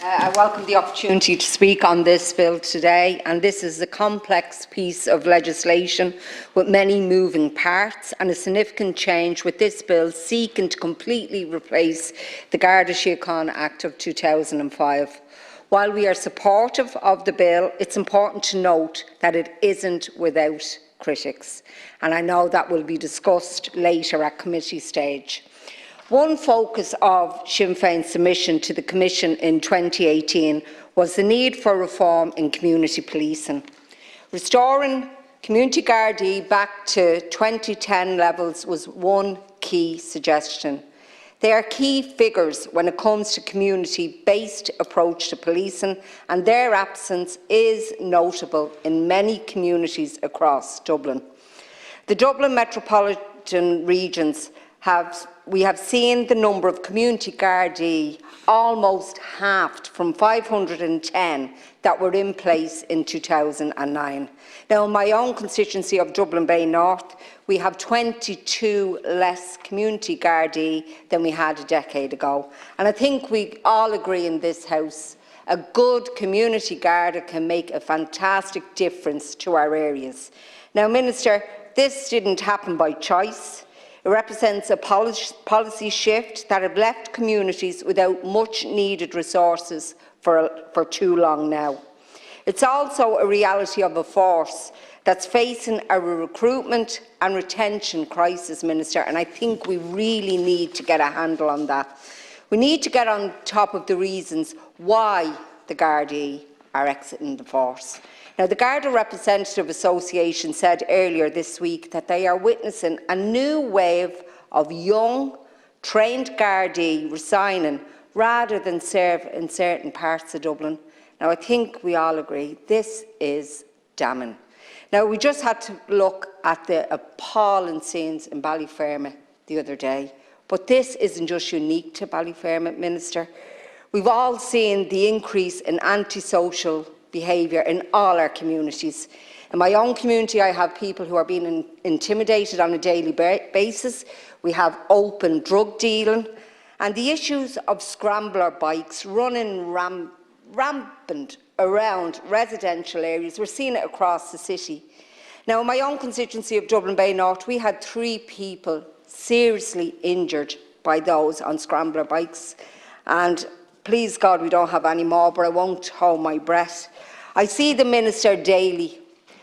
I welcome the opportunity to speak on this bill today, and this is a complex piece of legislation with many moving parts and a significant change, with this bill seeking to completely replace the Garda Síochána Act of 2005. While we are supportive of the bill, it's important to note that it isn't without critics, and I know that will be discussed later at committee stage. One focus of Sinn Féin's submission to the Commission in 2018 was the need for reform in community policing. Restoring community Gardaí back to 2010 levels was one key suggestion. They are key figures when it comes to community-based approach to policing, and their absence is notable in many communities across Dublin. The Dublin metropolitan regions we have seen the number of community Gardaí almost halved from 510 that were in place in 2009. Now, in my own constituency of Dublin Bay North, we have 22 less community Gardaí than we had a decade ago. And I think we all agree in this House, a good community Garda can make a fantastic difference to our areas. Now, Minister, this didn't happen by choice. It represents a policy shift that have left communities without much needed resources for too long now. It's also a reality of a force that's facing a recruitment and retention crisis, Minister, and I think we really need to get a handle on that. We need to get on top of the reasons why the Gardaí are exiting the force. Now, the Garda Representative Association said earlier this week that they are witnessing a new wave of young, trained Gardaí resigning rather than serve in certain parts of Dublin. Now, I think we all agree this is damning. Now, we just had to look at the appalling scenes in Ballyfermot the other day, but this isn't just unique to Ballyfermot, Minister. We've all seen the increase in antisocial behaviour in all our communities. In my own community, I have people who are being intimidated on a daily basis. We have open drug dealing, and the issues of scrambler bikes running rampant around residential areas. We're seeing it across the city. Now, in my own constituency of Dublin Bay North, we had 3 people seriously injured by those on scrambler bikes, and please God we don't have any more, but I won't hold my breath. I see the Minister daily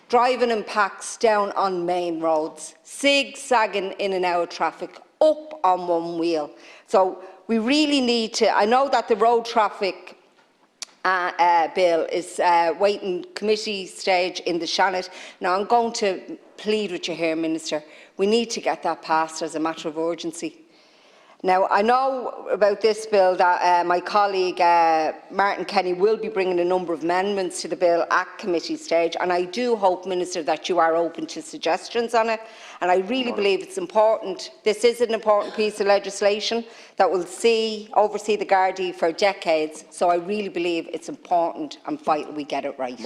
driving in packs down on main roads, zigzagging in and out of traffic, up on one wheel. So we really need to, I know that the road traffic bill is waiting committee stage in the Senate. Now, I'm going to plead with you here, Minister. We need to get that passed as a matter of urgency. Now, I know about this bill that my colleague Martin Kenny will be bringing a number of amendments to the bill at committee stage, and I do hope, Minister, that you are open to suggestions on it. And I really believe it's important. This is an important piece of legislation that will oversee the Gardaí for decades, so I really believe it's important and vital we get it right.